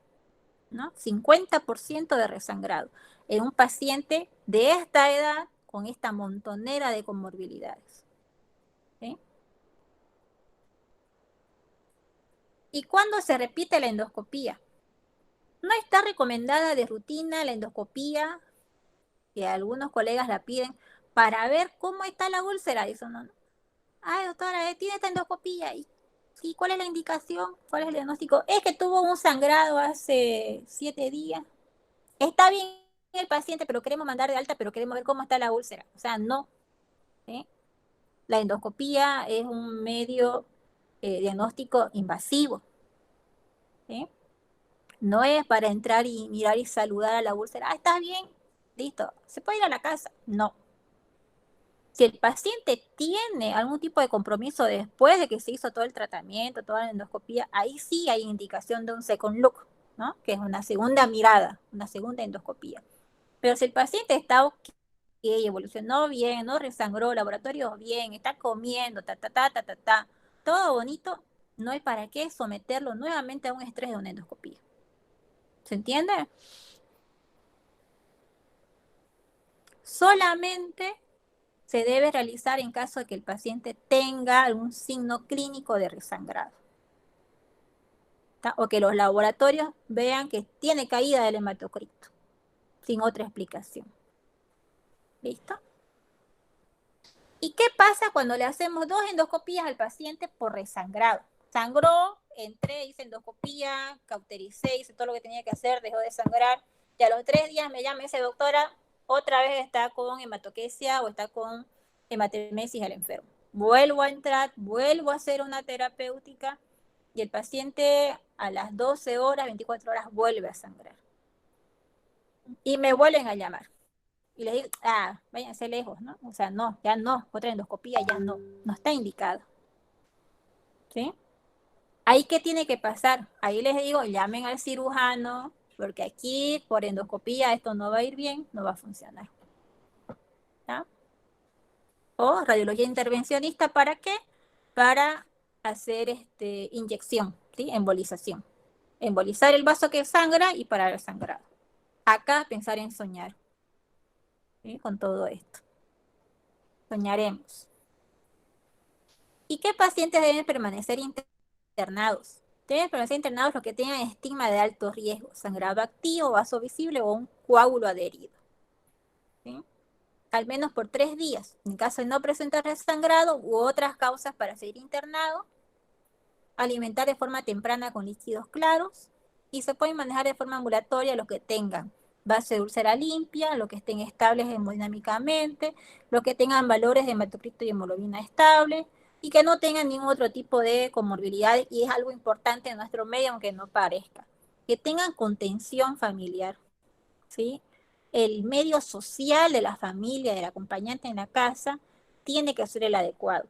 ¿no? 50% de resangrado en un paciente de esta edad con esta montonera de comorbilidades. ¿Sí? ¿Y cuándo se repite la endoscopía? No está recomendada de rutina la endoscopía, que algunos colegas la piden para ver cómo está la úlcera. Eso no. Ay, doctora, tiene esta endoscopía. ¿Y cuál es la indicación? ¿Cuál es el diagnóstico? Es que tuvo un sangrado hace 7 días. Está bien el paciente, pero queremos mandar de alta, pero queremos ver cómo está la úlcera. O sea, no. ¿Sí? La endoscopía es un medio diagnóstico invasivo. ¿Sí? No es para entrar y mirar y saludar a la úlcera. Ah, ¿estás bien? Listo. ¿Se puede ir a la casa? No. Si el paciente tiene algún tipo de compromiso después de que se hizo todo el tratamiento, toda la endoscopía, ahí sí hay indicación de un second look, ¿no? Que es una segunda mirada, una segunda endoscopía. Pero si el paciente está ok, evolucionó bien, no resangró, laboratorio bien, está comiendo, todo bonito, no hay para qué someterlo nuevamente a un estrés de una endoscopía. ¿Se entiende? Solamente se debe realizar en caso de que el paciente tenga algún signo clínico de resangrado. ¿Tá? O que los laboratorios vean que tiene caída del hematocrito, sin otra explicación. ¿Listo? ¿Y qué pasa cuando le hacemos 2 endoscopías al paciente por resangrado? Sangró, entré, hice endoscopía, cautericé, hice todo lo que tenía que hacer, dejó de sangrar, y a los 3 días me llama y dice, doctora, otra vez está con hematoquesia o está con hematemesis al enfermo. Vuelvo a entrar, vuelvo a hacer una terapéutica y el paciente a las 12 horas, 24 horas vuelve a sangrar. Y me vuelven a llamar. Y les digo, váyanse lejos, ¿no? O sea, no, ya no, otra endoscopía ya no está indicado. ¿Sí? ¿Ahí qué tiene que pasar? Ahí les digo, llamen al cirujano, porque aquí por endoscopía esto no va a ir bien, no va a funcionar. ¿Ya? O radiología intervencionista, ¿para qué? Para hacer inyección, ¿sí? Embolización. Embolizar el vaso que sangra y parar el sangrado. Acá pensar en soñar, ¿sí? Con todo esto. Soñaremos. ¿Y qué pacientes deben permanecer internados? Deben permanecer internados los que tengan estigma de alto riesgo, sangrado activo, vaso visible o un coágulo adherido. ¿Sí? Al menos por 3 días. En caso de no presentar sangrado u otras causas para seguir internado, alimentar de forma temprana con líquidos claros y se pueden manejar de forma ambulatoria los que tengan base de úlcera limpia, los que estén estables hemodinámicamente, los que tengan valores de hematocrito y hemoglobina estable y que no tengan ningún otro tipo de comorbilidades, y es algo importante en nuestro medio aunque no parezca, que tengan contención familiar, ¿sí? El medio social de la familia, del acompañante en la casa, tiene que ser el adecuado.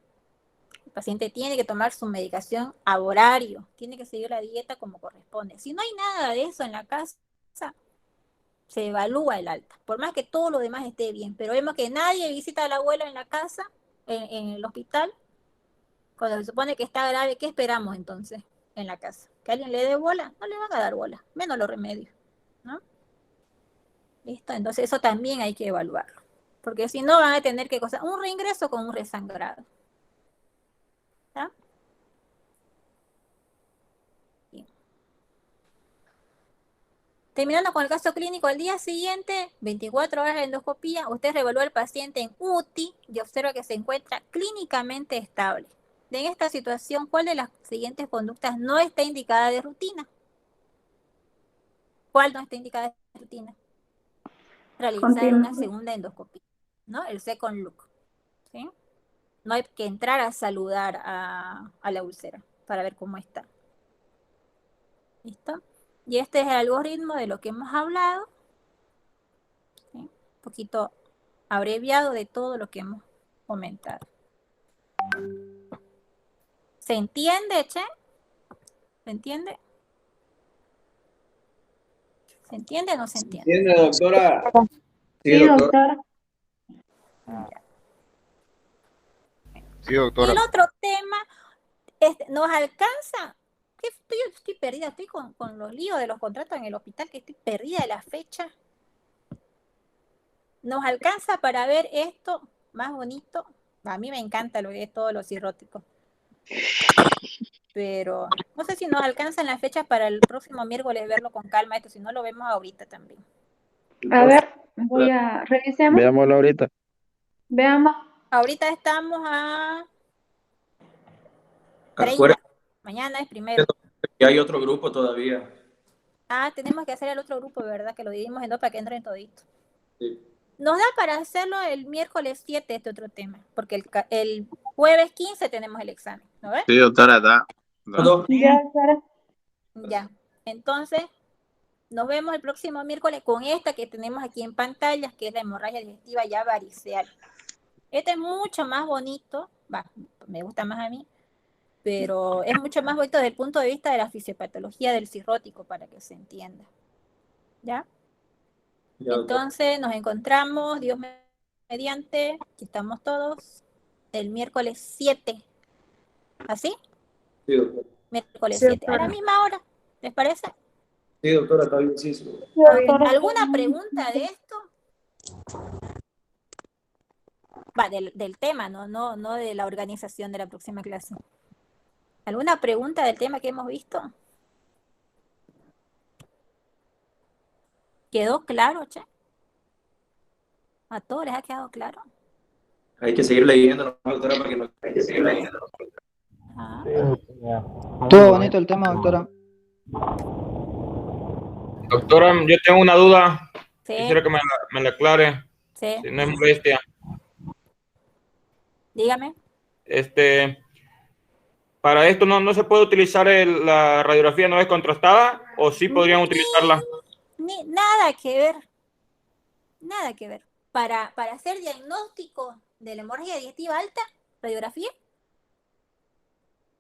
El paciente tiene que tomar su medicación a horario, tiene que seguir la dieta como corresponde. Si no hay nada de eso en la casa, se evalúa el alta, por más que todo lo demás esté bien, pero vemos que nadie visita al abuelo en la casa, en el hospital, cuando se supone que está grave. ¿Qué esperamos entonces en la casa? ¿Que alguien le dé bola? No le van a dar bola, menos los remedios, ¿no? ¿Listo? Entonces eso también hay que evaluarlo, porque si no van a tener que cosas, un reingreso con un resangrado. ¿Está? Bien. Terminando con el caso clínico, al día siguiente, 24 horas de endoscopía, usted reevalúa al paciente en UTI y observa que se encuentra clínicamente estable. En esta situación, ¿cuál de las siguientes conductas no está indicada de rutina? ¿Cuál no está indicada de rutina? Realizar una segunda endoscopía, ¿no? El second look, ¿sí? No hay que entrar a saludar a la úlcera para ver cómo está. ¿Listo? Y este es el algoritmo de lo que hemos hablado, ¿sí? Un poquito abreviado de todo lo que hemos comentado. ¿Se entiende, che? ¿Se entiende? ¿Se entiende o no se entiende? ¿Entiende, doctora? Sí, doctora. Sí, doctora. El otro tema, ¿nos alcanza? Estoy perdida, estoy con los líos de los contratos en el hospital, que estoy perdida de la fecha. ¿Nos alcanza para ver esto más bonito? A mí me encanta lo que es todo lo cirrótico. Pero no sé si nos alcanzan las fechas para el próximo miércoles verlo con calma esto, si no lo vemos ahorita también. A ver, revisemos. Veámoslo ahorita. Veamos. Ahorita estamos a 30. Afuera Mañana es primero. que hay otro grupo todavía. Ah, tenemos que hacer el otro grupo, ¿verdad? Que lo dividimos en 2 para que entren toditos. Sí. Nos da para hacerlo el miércoles 7 este otro tema, porque el jueves 15 tenemos el examen, ¿no ves? Sí, doctora, da. Ya, Sara. Ya, entonces nos vemos el próximo miércoles con esta que tenemos aquí en pantalla, que es la hemorragia digestiva ya variceal. Este es mucho más bonito, me gusta más a mí, pero es mucho más bonito desde el punto de vista de la fisiopatología del cirrótico, para que se entienda. ¿Ya? Entonces nos encontramos, Dios mediante, aquí estamos todos, el miércoles 7. ¿Así? Sí, doctora. Miércoles Sí, 7, a la misma hora, ¿les parece? Sí, doctora, está bien, sí. ¿Alguna pregunta de esto? Del tema, no de la organización de la próxima clase. ¿Alguna pregunta del tema que hemos visto? ¿Quedó claro, che? ¿A todos les ha quedado claro? Hay que seguir leyendo, ¿no, doctora? Para que no... Hay que seguir leyendo. Ah. Todo bonito el tema, doctora. Doctora, yo tengo una duda. Sí, Quisiera que me la aclare, sí. si no es molestia. Dígame. Para esto no se puede utilizar la radiografía no descontrastada, o sí podrían utilizarla. Nada que ver. Nada que ver. Para hacer diagnóstico de la hemorragia digestiva alta, radiografía.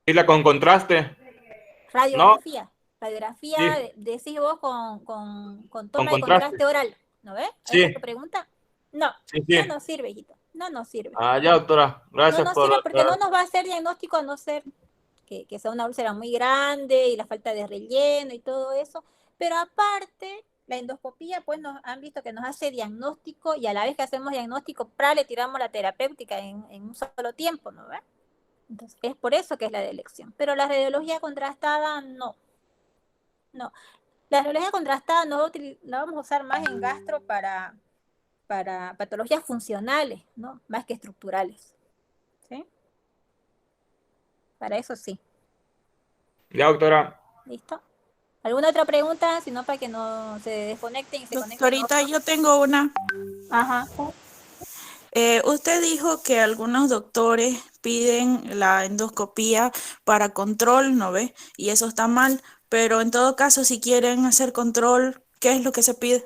¿Y la con contraste? Radiografía. No. Radiografía, Sí. Decís vos con toma Con de contraste oral. ¿No ves? Sí. ¿Esa es tu pregunta? No. Sí. No nos sirve, hijito. No nos sirve. Ah, ya, doctora. Gracias no nos por... sirve porque no nos va a hacer diagnóstico a no ser que sea una úlcera muy grande y la falta de relleno y todo eso. Pero aparte, la endoscopía, pues nos han visto que nos hace diagnóstico, y a la vez que hacemos diagnóstico, le tiramos la terapéutica en un solo tiempo, ¿no ves? Entonces, es por eso que es la de elección. Pero la radiología contrastada, no. No. La radiología contrastada la vamos a usar más en gastro para patologías funcionales, ¿no? Más que estructurales. ¿Sí? Para eso sí. Ya, doctora. ¿Listo? ¿Alguna otra pregunta? Si no, para que no se desconecten y se conecten. Doctorita, yo tengo una. Ajá. Usted dijo que algunos doctores piden la endoscopía para control, ¿no ve? Y eso está mal, pero en todo caso, si quieren hacer control, ¿qué es lo que se pide?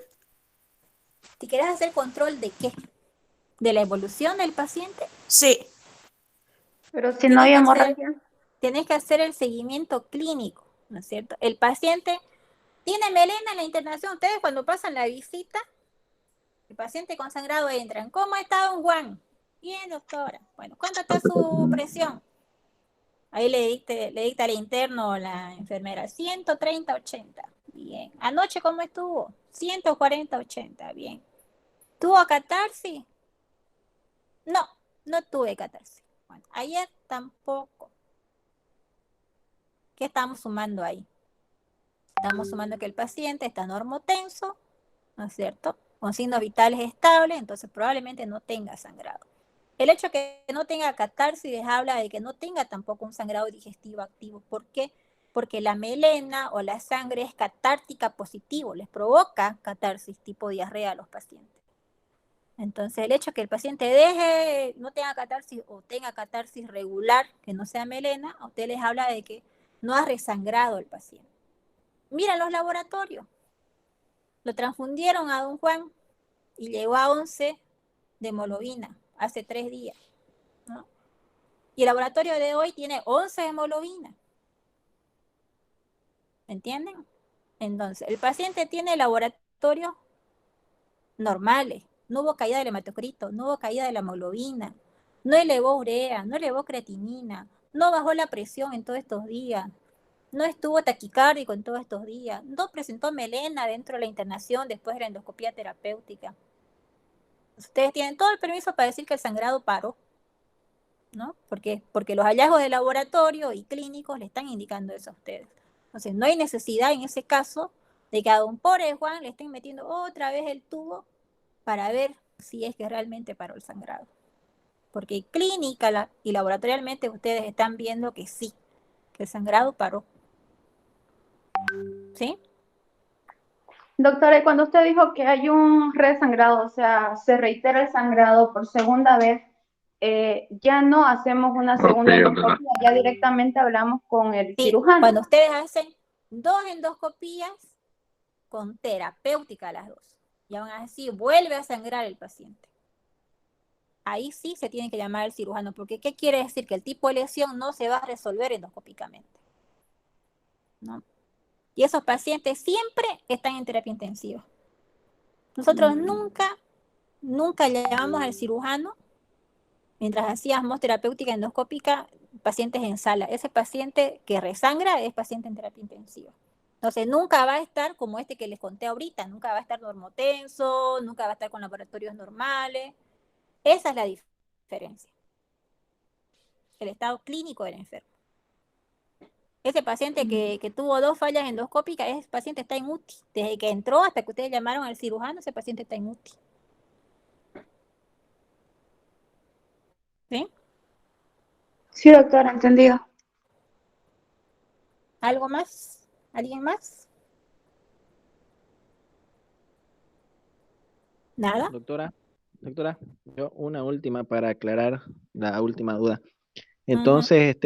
Si quieres hacer control de qué, de la evolución del paciente, Sí. Pero si no hay hemorragia. tienes que hacer el seguimiento clínico, ¿no es cierto? El paciente tiene melena en la internación. Ustedes cuando pasan la visita, el paciente con sangrado entran. ¿Cómo está don Juan? Bien, doctora. Bueno, ¿cuánto está su presión? Ahí le dicta el interno o la enfermera. 130/80. Bien. ¿Anoche cómo estuvo? 140/80. Bien. ¿Tuvo catarsis? No, no tuve catarsis. Bueno, ayer tampoco. ¿Qué estamos sumando ahí? Estamos sumando que el paciente está normotenso, ¿no es cierto? Con signos vitales estables, entonces probablemente no tenga sangrado. El hecho de que no tenga catarsis habla de que no tenga tampoco un sangrado digestivo activo. ¿Por qué? Porque la melena o la sangre es catártica positivo, les provoca catarsis tipo diarrea a los pacientes. Entonces el hecho de que el paciente no tenga catarsis o tenga catarsis regular, que no sea melena, a usted les habla de que no ha resangrado el paciente. Mira los laboratorios. Lo transfundieron a don Juan y llegó a 11 de hemoglobina hace 3 días, ¿no? Y el laboratorio de hoy tiene 11 de hemoglobina. ¿Entienden? Entonces, el paciente tiene laboratorios normales. No hubo caída del hematocrito, no hubo caída de la hemoglobina, no elevó urea, no elevó creatinina, no bajó la presión en todos estos días, no estuvo taquicárdico en todos estos días, no presentó melena dentro de la internación después de la endoscopía terapéutica. Ustedes tienen todo el permiso para decir que el sangrado paró, ¿no? Porque los hallazgos de laboratorio y clínicos le están indicando eso a ustedes. Entonces, no hay necesidad en ese caso de que a don pobre Juan le estén metiendo otra vez el tubo para ver si es que realmente paró el sangrado. Porque clínica y laboratorialmente ustedes están viendo que sí, que el sangrado paró. ¿Sí? Doctora, y cuando usted dijo que hay un resangrado, o sea, se reitera el sangrado por segunda vez, ya no hacemos una segunda endoscopía, ya directamente hablamos con el cirujano. Cuando ustedes hacen 2 endoscopías con terapéutica las 2, y aún así vuelve a sangrar el paciente. Ahí sí se tiene que llamar al cirujano, porque ¿qué quiere decir? Que el tipo de lesión no se va a resolver endoscópicamente, ¿no? Y esos pacientes siempre están en terapia intensiva. Nosotros nunca llamamos al cirujano mientras hacíamos terapéutica endoscópica, pacientes en sala. Ese paciente que resangra es paciente en terapia intensiva. Entonces nunca va a estar como este que les conté ahorita, nunca va a estar normotenso, nunca va a estar con laboratorios normales. Esa es la diferencia. El estado clínico del enfermo. Ese paciente que tuvo 2 fallas endoscópicas, ese paciente está en UTI. Desde que entró hasta que ustedes llamaron al cirujano, ese paciente está en UTI. ¿Sí? Sí, doctora, entendido. ¿Algo más? ¿Alguien más? ¿Nada? Doctora, yo una última para aclarar la última duda. Entonces,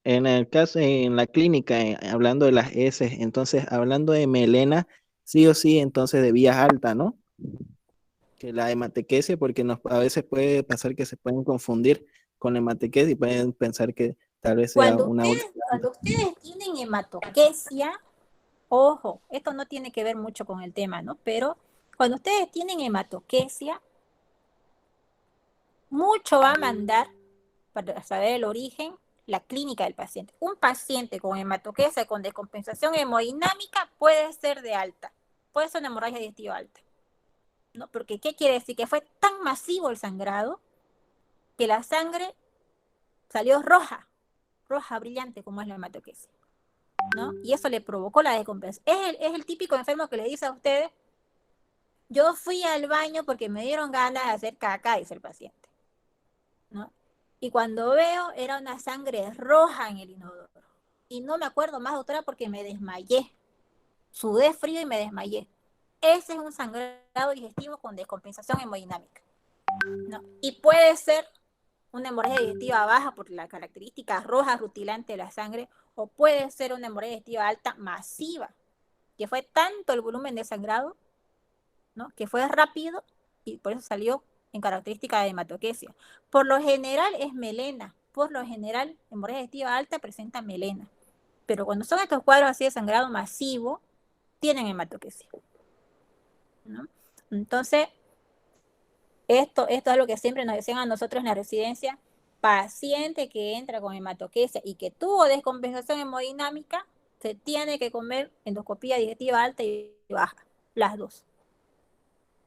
en el caso, en la clínica, hablando de las S, entonces, hablando de melena, sí o sí, entonces de vías altas, ¿no? Que la hematequesia, porque a veces puede pasar que se pueden confundir con la hematequesia y pueden pensar que tal vez sea Cuando una ustedes tienen hematoquesia, ojo, esto no tiene que ver mucho con el tema, ¿no? Pero cuando ustedes tienen hematoquesia, mucho va a mandar, para saber el origen, la clínica del paciente. Un paciente con hematoquesia, con descompensación hemodinámica, puede ser de alta, puede ser una hemorragia digestiva alta, ¿no? Porque ¿qué quiere decir? Que fue tan masivo el sangrado que la sangre salió roja, roja brillante como es la hematoquesia, ¿no? Y eso le provocó la descompensación. Es el típico enfermo que le dice a ustedes, yo fui al baño porque me dieron ganas de hacer caca, dice el paciente, ¿no? Y cuando veo, era una sangre roja en el inodoro. Y no me acuerdo más, doctora, porque me desmayé. Sudé frío y me desmayé. Ese es un sangrado digestivo con descompensación hemodinámica, ¿no? Y puede ser una hemorragia digestiva baja por la característica roja rutilante de la sangre, o puede ser una hemorragia digestiva alta masiva, que fue tanto el volumen de sangrado, ¿no? Que fue rápido y por eso salió en característica de hematoquesia. Por lo general es melena, por lo general hemorragia digestiva alta presenta melena, pero cuando son estos cuadros así de sangrado masivo, tienen hematoquesia, ¿no? Entonces, esto es lo que siempre nos decían a nosotros en la residencia: paciente que entra con hematoquesia y que tuvo descompensación hemodinámica, se tiene que comer endoscopía digestiva alta y baja, las dos,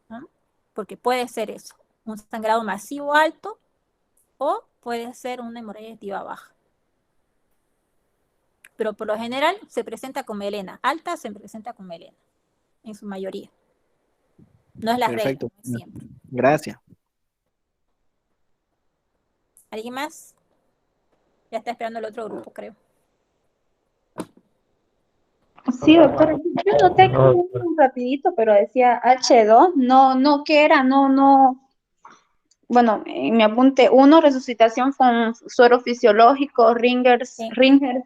¿no? Porque puede ser eso, un sangrado masivo alto, o puede ser una hemorragia digestiva baja. Pero por lo general se presenta con melena, alta se presenta con melena, en su mayoría. No es la regla, Perfecto. no es siempre. Gracias. ¿Alguien más? Ya está esperando el otro grupo, creo. Sí, doctora, yo noté que un rapidito, pero decía H2, no, ¿qué era? No. Bueno, en mi apunte 1, resucitación con suero fisiológico, Ringer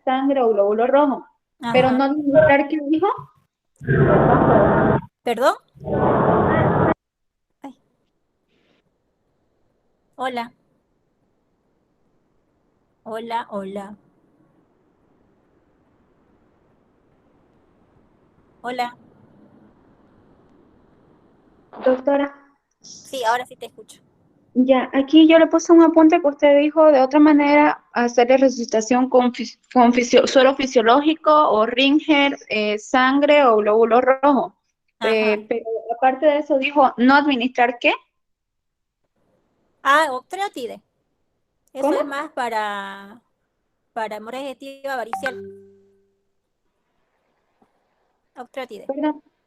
sangre o glóbulo rojo. Ajá. Pero no demostrar qué dijo. ¿Perdón? Ay. Hola. Hola, hola. Hola. Doctora. Sí, ahora sí te escucho. Ya, aquí yo le puse un apunte que usted dijo de otra manera, hacerle resucitación con suero fisiológico o Ringer, sangre o glóbulo rojo. Pero aparte de eso dijo, ¿no administrar qué? Octreotide. Eso ¿Cómo? es más para hemorragia digestiva varicial. Octreotide.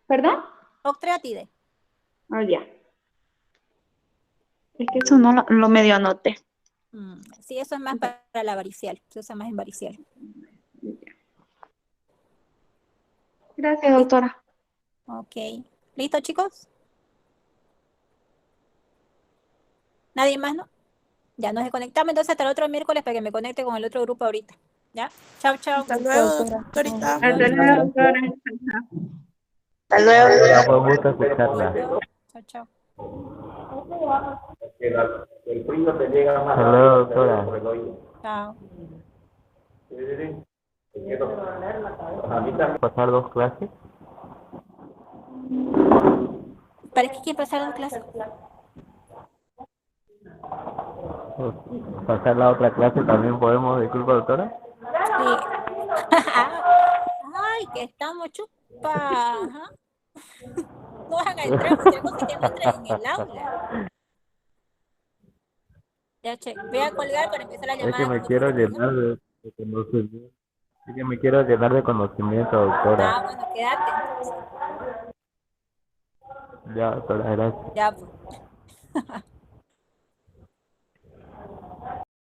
¿Perdón? Octreotide. Ah, ya. Es que eso no lo medio anoté. Sí, eso es más para la varicial. Se usa más en varicial. Gracias, doctora. Ok. ¿Listo, chicos? ¿Nadie más, no? Ya nos desconectamos entonces hasta el otro miércoles para que me conecte con el otro grupo ahorita. ¿Ya? Chao, chao. Hasta luego, doctorita. Hasta luego, doctora. Hasta luego. Fue un gusto escucharla. Chao, chao. El frío te llega más. Hasta luego, doctora. Chao. A mí también pasar 2 clases. ¿Para qué quieren pasar 2 clases? Pasar la otra clase también podemos, disculpa, doctora. Sí. Ay, que estamos chupas. Ajá. No van a entrar, cualquier cosa que no entren en el aula. Ya, che, voy a colgar para empezar la llamada. Es que me quiero llenar de conocimiento. Es que me quiero llenar de conocimiento, doctora. Bueno, quédate entonces. Ya, doctora, gracias. Ya, pues.